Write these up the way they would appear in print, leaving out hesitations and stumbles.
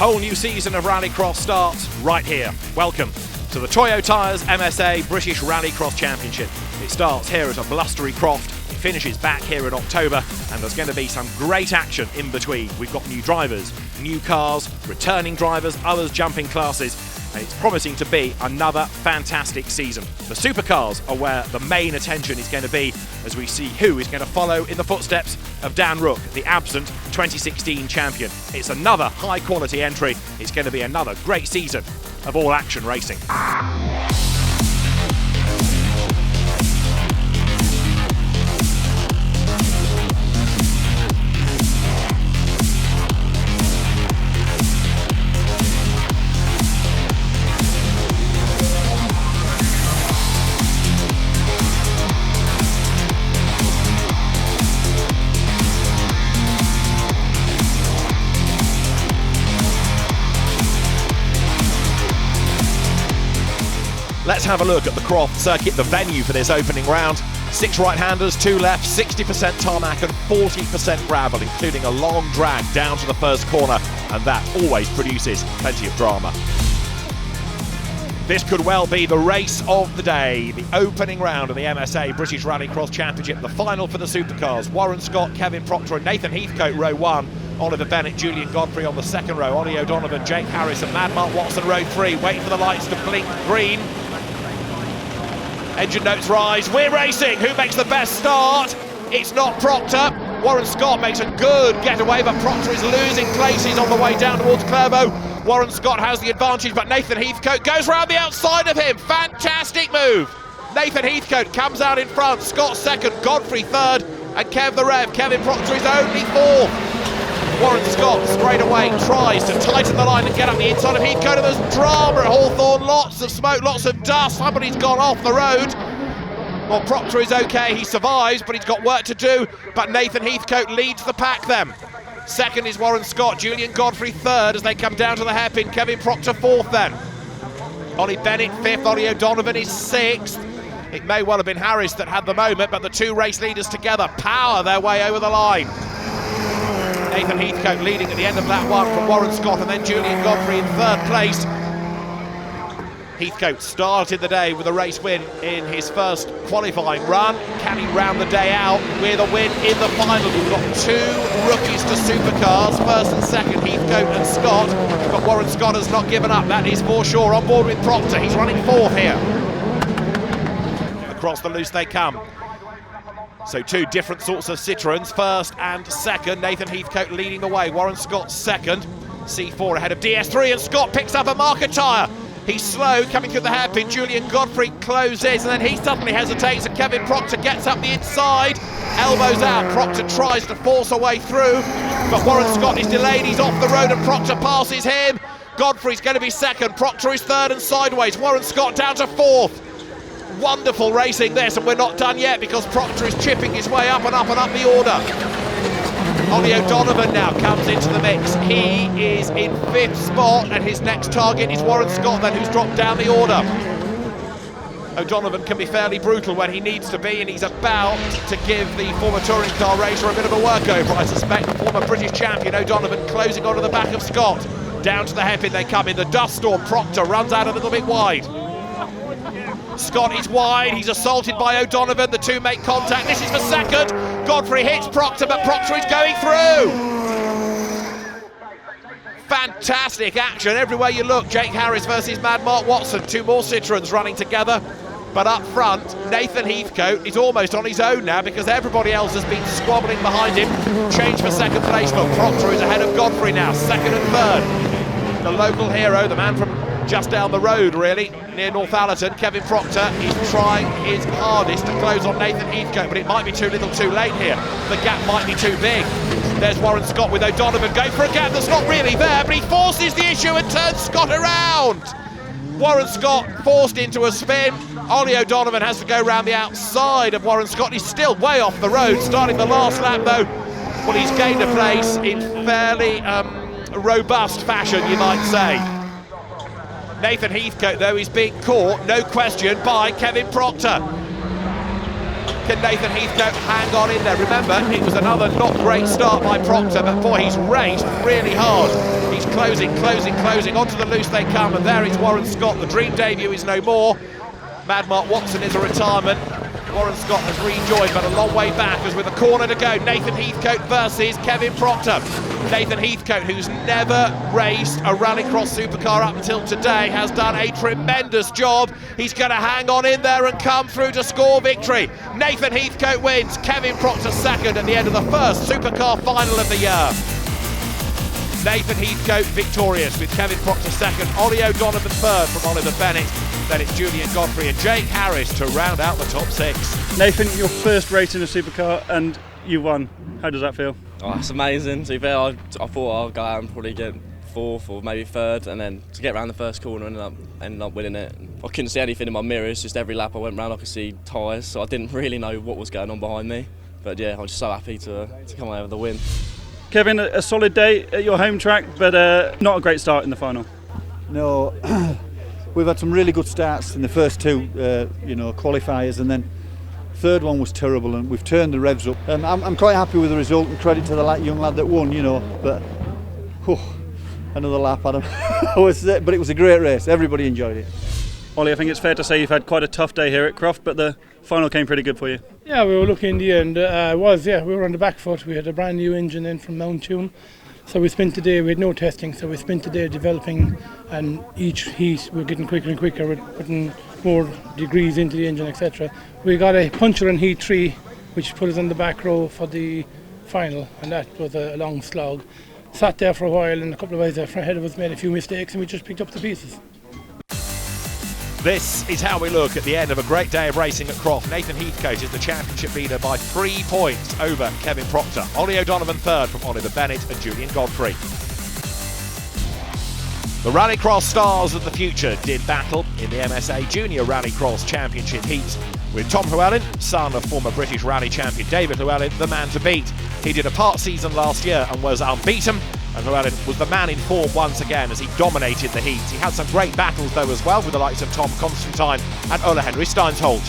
whole new season of Rallycross starts right here. Welcome to the Toyo Tyres MSA British Rallycross Championship. It starts here at a blustery Croft, it finishes back here in October, and there's going to be some great action in between. We've got new drivers, new cars, returning drivers, others jumping classes, and it's promising to be another fantastic season. The Supercars are where the main attention is going to be as we see who is going to follow in the footsteps of Dan Rook, the absent 2016 champion. It's another high quality entry. It's going to be another great season of all action racing. Let's have a look at the Croft Circuit, the venue for this opening round. 6 right-handers, 2 left, 60% tarmac and 40% gravel, including a long drag down to the first corner, and that always produces plenty of drama. This could well be the race of the day, the opening round of the MSA British Rallycross Championship, the final for the Supercars. Warren Scott, Kevin Proctor and Nathan Heathcote, row 1. Oliver Bennett, Julian Godfrey on the second row. Ollie O'Donovan, Jake Harris and Mad Mark Watson, row 3. Waiting for the lights to blink green. Engine notes rise, we're racing, who makes the best start? It's not Proctor. Warren Scott makes a good getaway, but Proctor is losing places on the way down towards Clermont. Warren Scott has the advantage, but Nathan Heathcote goes round the outside of him. Fantastic move. Nathan Heathcote comes out in front, Scott second, Godfrey third, and Kev the Rev. Kevin Proctor is only fourth. Warren Scott straight away tries to tighten the line and get up the inside of Heathcote, and there's drama at Hawthorne, lots of smoke, lots of dust, somebody's gone off the road. Well, Proctor is okay, he survives, but he's got work to do, but Nathan Heathcote leads the pack then. Second is Warren Scott, Julian Godfrey third as they come down to the hairpin, Kevin Proctor fourth then. Ollie Bennett fifth, Ollie O'Donovan is sixth. It may well have been Harris that had the moment, but the two race leaders together power their way over the line. Nathan Heathcote leading at the end of lap 1 from Warren Scott, and then Julian Godfrey in third place. Heathcote started the day with a race win in his first qualifying run. Can he round the day out with a win in the final? We've got 2 rookies to Supercars, first and second, Heathcote and Scott, but Warren Scott has not given up, that is for sure. On board with Proctor, he's running fourth here. Across the loose they come. So 2 different sorts of Citroens, first and second. Nathan Heathcote leading the way, Warren Scott second. C4 ahead of DS3, and Scott picks up a marker tyre. He's slow, coming through the hairpin. Julian Godfrey closes, and then he suddenly hesitates, and Kevin Proctor gets up the inside. Elbows out, Proctor tries to force a way through, but Warren Scott is delayed, he's off the road, and Proctor passes him. Godfrey's going to be second, Proctor is third and sideways. Warren Scott down to fourth. Wonderful racing this, and we're not done yet because Proctor is chipping his way up and up and up the order. Ollie O'Donovan now comes into the mix. He is in 5th spot, and his next target is Warren Scott then, who's dropped down the order. O'Donovan can be fairly brutal when he needs to be, and he's about to give the former touring car racer a bit of a workover, I suspect. The former British champion O'Donovan closing onto the back of Scott. Down to the hairpin they come in the dust storm. Proctor runs out a little bit wide. Scott is wide, he's assaulted by O'Donovan, the 2 make contact, this is for second. Godfrey hits Proctor, but Proctor is going through. Fantastic action everywhere you look. Jake Harris versus Mad Mark Watson, 2 more Citroens running together. But up front, Nathan Heathcote is almost on his own now because everybody else has been squabbling behind him. Change for second place, but Proctor is ahead of Godfrey now, second and third. The local hero, the man from just down the road really, near Northallerton, Kevin Proctor is trying his hardest to close on Nathan Heathcote, but it might be too little too late here. The gap might be too big. There's Warren Scott with O'Donovan going for a gap that's not really there, but he forces the issue and turns Scott around. Warren Scott forced into a spin. Ollie O'Donovan has to go round the outside of Warren Scott. He's still way off the road, starting the last lap though. Well, he's gained a place in fairly robust fashion, you might say. Nathan Heathcote, though, is being caught, no question, by Kevin Proctor. Can Nathan Heathcote hang on in there? Remember, it was another not great start by Proctor, but boy, he's raced really hard. He's closing, onto the loose they come, and there is Warren Scott. The dream debut is no more. Mad Mark Watson is a retirement. Warren Scott has rejoined, but a long way back, as with a corner to go. Nathan Heathcote versus Kevin Proctor. Nathan Heathcote, who's never raced a Rallycross Supercar up until today, has done a tremendous job. He's going to hang on in there and come through to score victory. Nathan Heathcote wins, Kevin Proctor second at the end of the first Supercar final of the year. Nathan Heathcote victorious with Kevin Proctor second, Ollie O'Donovan third from Oliver Bennett. Then it's Julian Godfrey and Jake Harris to round out the top six. Nathan, your first race in a supercar and you won. How does that feel? Oh, it's amazing. To be fair, I thought I'd go out and probably get fourth or maybe third, and then to get around the first corner and ended up winning it. I couldn't see anything in my mirrors, just every lap I went round I could see tyres, so I didn't really know what was going on behind me. But yeah, I'm just so happy to come away with the win. Kevin, a solid day at your home track, but not a great start in the final. No, we've had some really good starts in the first two, qualifiers, and then third one was terrible, and we've turned the revs up. I'm quite happy with the result, and credit to the young lad that won, but another lap, Adam. But it was a great race. Everybody enjoyed it. Ollie, I think it's fair to say you've had quite a tough day here at Croft, but the final came pretty good for you. Yeah, we were lucky in the end. We were on the back foot. We had a brand new engine in from Mount Tune. So we spent the day, we had no testing, so we spent the day developing, and each heat we were getting quicker and quicker, with putting more degrees into the engine, etc. We got a puncture in heat 3, which put us on the back row for the final, and that was a long slog. Sat there for a while, and a couple of guys ahead of us made a few mistakes, and we just picked up the pieces. This is how we look at the end of a great day of racing at Croft. Nathan Heathcote is the championship leader by 3 points over Kevin Proctor. Ollie O'Donovan third from Oliver Bennett and Julian Godfrey. The Rallycross stars of the future did battle in the MSA Junior Rallycross Championship heat, with Tom Llewellyn, son of former British rally champion David Llewellyn, the man to beat. He did a part season last year and was unbeaten, and Llewellyn was the man in form once again as he dominated the heats. He had some great battles though as well, with the likes of Tom Constantine and Ole Henry Steinsholt.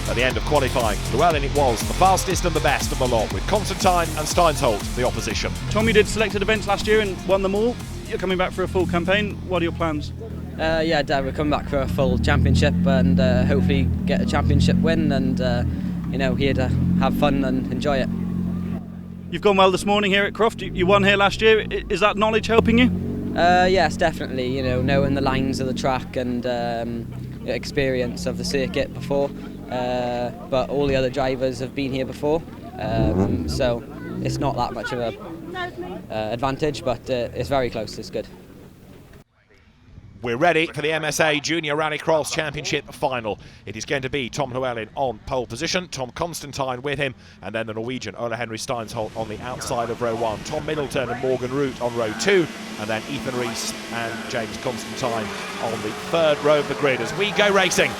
At the end of qualifying, Llewellyn it was the fastest and the best of the lot, with Constantine and Steinsholt the opposition. Tom, you did selected events last year and won them all. You're coming back for a full campaign. What are your plans? Yeah, Dad, we're coming back for a full championship and hopefully get a championship win, and here to have fun and enjoy it. You've gone well this morning here at Croft. You won here last year. Is that knowledge helping you? Yes, definitely. Knowing the lines of the track and experience of the circuit before. But all the other drivers have been here before, so it's not that much of a advantage, but it's very close. It's good. We're ready for the MSA Junior Rallycross Championship final. It is going to be Tom Llewellyn on pole position, Tom Constantine with him, and then the Norwegian Ole Henry Steinsholt on the outside of row 1, Tom Middleton and Morgan Root on row 2, and then Ethan Rees and James Constantine on the 3rd row of the grid as we go racing.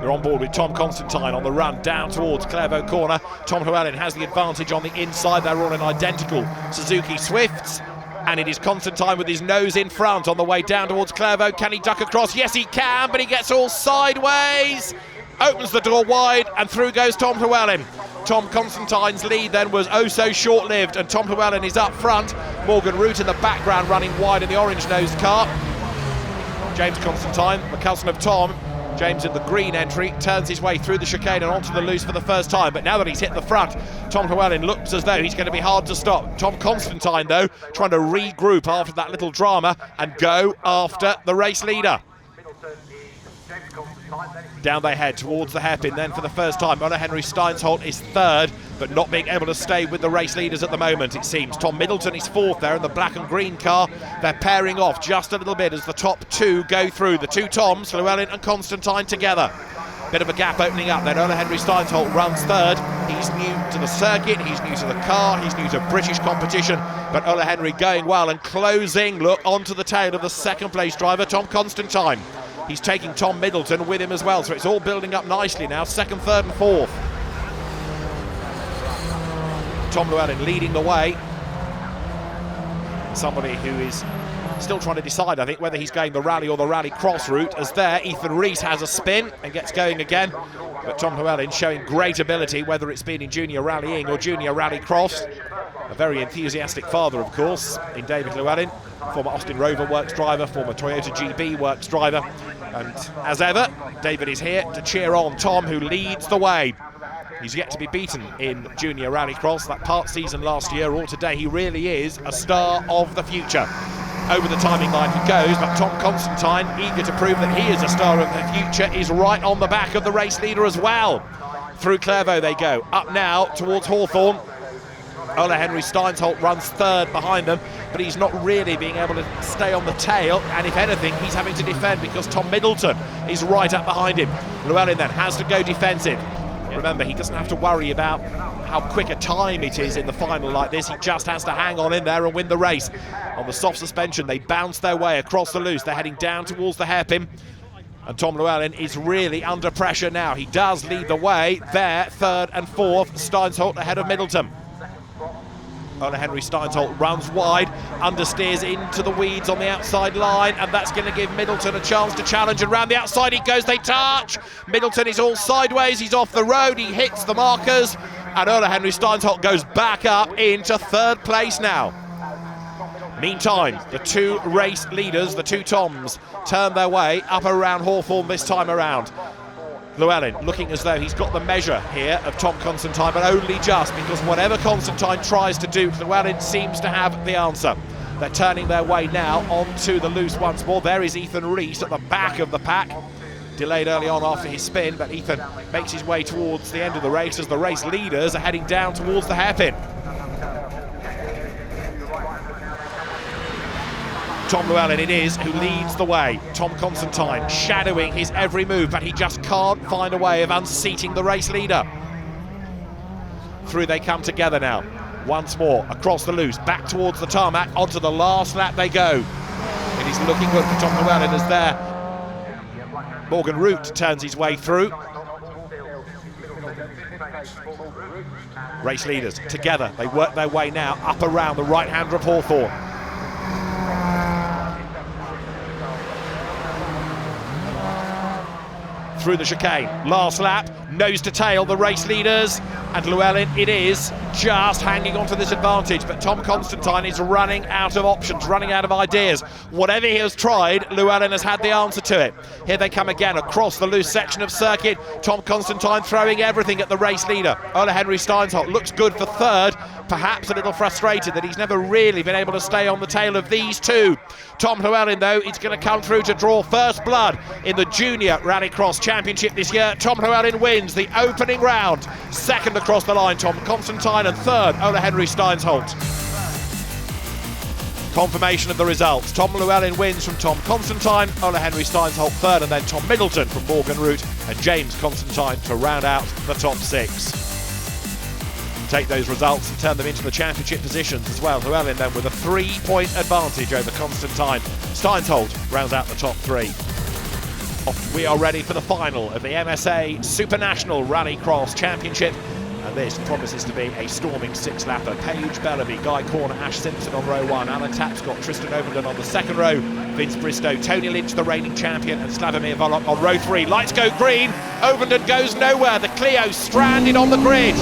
We're on board with Tom Constantine on the run down towards Clairvaux Corner. Tom Llewellyn has the advantage on the inside. They're all in identical Suzuki Swifts. And it is Constantine with his nose in front on the way down towards Clairvaux. Can he duck across? Yes, he can, but he gets all sideways. Opens the door wide, and through goes Tom Llewellyn. Tom Constantine's lead then was oh so short-lived, and Tom Llewellyn is up front. Morgan Root in the background running wide in the orange-nosed car. James Constantine, the cousin of Tom, James in the green entry, turns his way through the chicane and onto the loose for the first time, but now that he's hit the front, Tom Llewellyn looks as though he's going to be hard to stop. Tom Constantine though trying to regroup after that little drama and go after the race leader. Down they head towards the hairpin then for the first time. Ole Henry Steinsholt is 3rd, but not being able to stay with the race leaders at the moment, it seems. Tom Middleton is 4th there in the black and green car. They're pairing off just a little bit as the top 2 go through. The 2 Toms, Llewellyn and Constantine together. Bit of a gap opening up then. Ole Henry Steinsholt runs 3rd. He's new to the circuit, he's new to the car, he's new to British competition, but Ole Henry going well and closing, look, onto the tail of the 2nd place driver, Tom Constantine. He's taking Tom Middleton with him as well, so it's all building up nicely now, 2nd, 3rd and 4th. Tom Llewellyn leading the way. Somebody who is Still trying to decide, I think, whether he's going the rally or the Rallycross route, as there Ethan Rees has a spin and gets going again. But Tom Llewellyn showing great ability, whether it's been in junior rallying or junior Rallycross. A very enthusiastic father, of course, in David Llewellyn, former Austin Rover Works driver, former Toyota GB Works driver. And as ever, David is here to cheer on Tom, who leads the way. He's yet to be beaten in junior Rallycross, that part season last year or today. He really is a star of the future. Over the timing line he goes, but Tom Constantine, eager to prove that he is a star of the future, is right on the back of the race leader as well. Through Clairvaux they go, up now towards Hawthorne. Ola Henry Steinsholt runs third behind them, but he's not really being able to stay on the tail, and if anything, he's having to defend because Tom Middleton is right up behind him. Llewellyn then has to go defensive. Remember, he doesn't have to worry about how quick a time it is in the final like this. He just has to hang on in there and win the race. On the soft suspension, they bounce their way across the loose. They're heading down towards the hairpin. And Tom Llewellyn is really under pressure now. He does lead the way there, third and fourth. Steinsholt ahead of Middleton. Ola Henry Steinsholt runs wide, understeers into the weeds on the outside line, and that's going to give Middleton a chance to challenge, and round the outside he goes, they touch. Middleton is all sideways, he's off the road, he hits the markers, and Ola Henry Steinsholt goes back up into third place now. Meantime, the two race leaders, the two Toms, turn their way up around Hawthorne this time around. Llewellyn looking as though he's got the measure here of Tom Constantine, but only just, because whatever Constantine tries to do, Llewellyn seems to have the answer. They're turning their way now onto the loose once more. There is Ethan Rees at the back of the pack. Delayed early on after his spin, but Ethan makes his way towards the end of the race as the race leaders are heading down towards the hairpin. Tom Llewellyn it is who leads the way. Tom Constantine shadowing his every move, but he just can't find a way of unseating the race leader. Through they come together now. Once more, across the loose, back towards the tarmac, onto the last lap they go. It is looking good for Tom Llewellyn as there Morgan Root turns his way through. Race leaders together, they work their way now up around the right-hander of Hawthorne. Through the chicane, last lap, nose to tail, the race leaders, and Llewellyn it is, just hanging on to this advantage, but Tom Constantine is running out of options, running out of ideas. Whatever he has tried, Llewellyn has had the answer to it. Here they come again across the loose section of circuit. Tom Constantine throwing everything at the race leader. Ola Henry Steinsholt looks good for third, perhaps a little frustrated that he's never really been able to stay on the tail of these two. Tom Llewellyn, though, is going to come through to draw first blood in the Junior Rallycross Championship this year. Tom Llewellyn wins the opening round. Second across the line, Tom Constantine, and third, Ola Henry Steinsholt. Confirmation of the results. Tom Llewellyn wins from Tom Constantine, Ola Henry Steinsholt third, and then Tom Middleton from Morgan Root and James Constantine to round out the top six. Take those results and turn them into the championship positions as well. Llewellyn then with a 3-point advantage over Constantine. Steinsholt rounds out the top three. Off we are ready for the final of the MSA Supernational Rallycross Championship. And this promises to be a storming 6-lapper. Paige Bellamy, Guy Corner, Ash Simpson on row 1, Alan Tapscott, Tristan Overton on the second row, Vince Bristow, Tony Lynch, the reigning champion, and Slavomir Volok on row 3. Lights go green, Overton goes nowhere, the Clio stranded on the grid.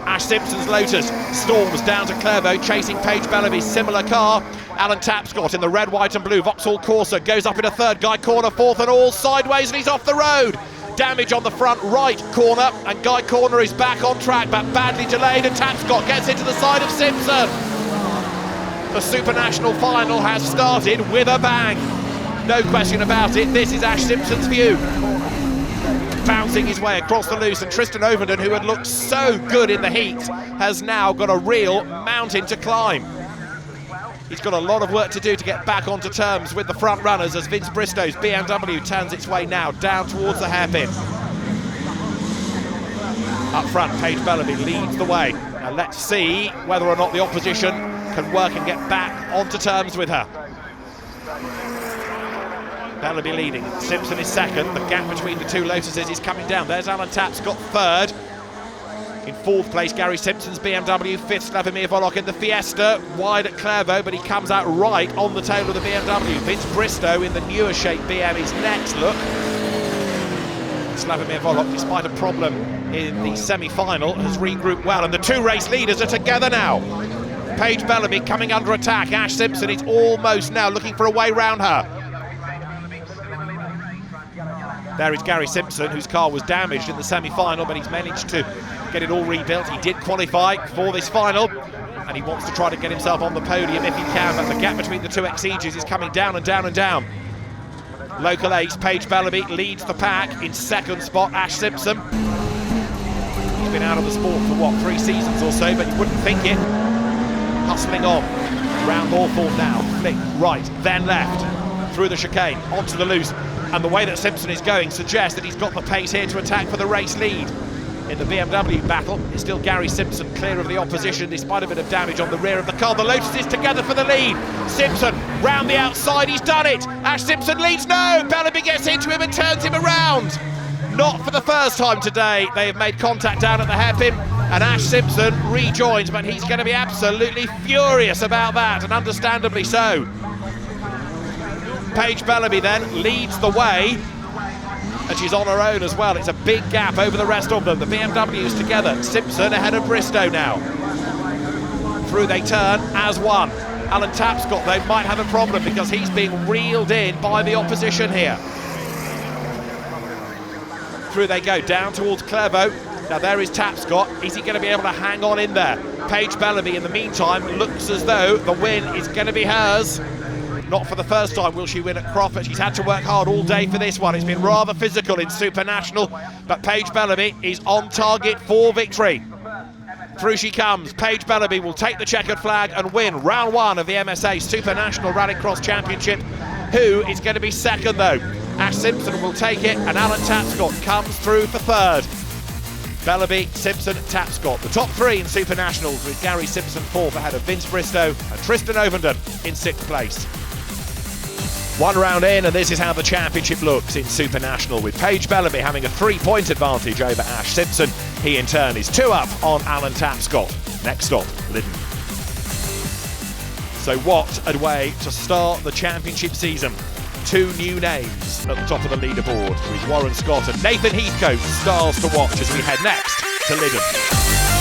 Ash Simpson's Lotus storms down to Clairvaux, chasing Paige Bellamy's similar car. Alan Tapscott in the red, white and blue Vauxhall Corsa goes up in a third. Guy Corner fourth, and all sideways, and he's off the road. Damage on the front right corner, and Guy Corner is back on track, but badly delayed, and Tapscott gets into the side of Simpson. The Supernational final has started with a bang. No question about it, this is Ash Simpson's view. Bouncing his way across the loose, and Tristan Overton, who had looked so good in the heat, has now got a real mountain to climb. He's got a lot of work to do to get back onto terms with the front runners as Vince Bristow's BMW turns its way now down towards the hairpin. Up front, Paige Bellamy leads the way. Now let's see whether or not the opposition can work and get back onto terms with her. Bellamy leading, Simpson is second. The gap between the two Lotuses is coming down. There's Alan Tapscott third. In fourth place, Gary Simpson's BMW. Fifth, Slavomir Volok in the Fiesta. Wide at Clairvaux, but he comes out right on the tail of the BMW. Vince Bristow in the newer shape BM is next, look. Slavomir Volok, despite a problem in the semi-final, has regrouped well, and the two race leaders are together now. Paige Bellamy coming under attack. Ash Simpson is almost now looking for a way round her. There is Gary Simpson, whose car was damaged in the semi-final, but he's managed to get it all rebuilt. He did qualify for this final, and he wants to try to get himself on the podium if he can, but the gap between the two Exeges is coming down and down and down. Local ace, Paige Bellamy, leads the pack. In second spot, Ash Simpson. He's been out of the sport for, what, 3 seasons or so, but you wouldn't think it. Hustling on. Round Hawthorne now. Flick right, then left. Through the chicane, onto the loose. And the way that Simpson is going suggests that he's got the pace here to attack for the race lead. In the BMW battle, it's still Gary Simpson clear of the opposition despite a bit of damage on the rear of the car. The Lotus is together for the lead. Simpson round the outside, he's done it. Ash Simpson leads, no! Bellamy gets into him and turns him around. Not for the first time today. They have made contact down at the hairpin, and Ash Simpson rejoins, but he's going to be absolutely furious about that, and understandably so. Paige Bellamy then leads the way, and she's on her own as well. It's a big gap over the rest of them. The BMWs together. Simpson ahead of Bristow now. Through they turn as one. Alan Tapscott, though, might have a problem because he's being reeled in by the opposition here. Through they go, down towards Clairvaux. Now there is Tapscott. Is he going to be able to hang on in there? Paige Bellamy, in the meantime, looks as though the win is going to be hers. Not for the first time will she win at Croft, but she's had to work hard all day for this one. It's been rather physical in Supernational, but Paige Bellamy is on target for victory. Through she comes. Paige Bellamy will take the checkered flag and win round 1 of the MSA Supernational Rallycross Championship. Who is going to be second, though? Ash Simpson will take it, and Alan Tapscott comes through for third. Bellamy, Simpson, Tapscott. The top 3 in Supernationals, with Gary Simpson 4th ahead of Vince Bristow and Tristan Ovenden in 6th place. 1 round in, and this is how the championship looks in Supernational, with Paige Bellamy having a 3-point advantage over Ash Simpson. He in turn is 2 up on Alan Tapscott. Next stop, Lyddon. So what a way to start the championship season. 2 new names at the top of the leaderboard, with Warren Scott and Nathan Heathcote stars to watch as we head next to Lyddon.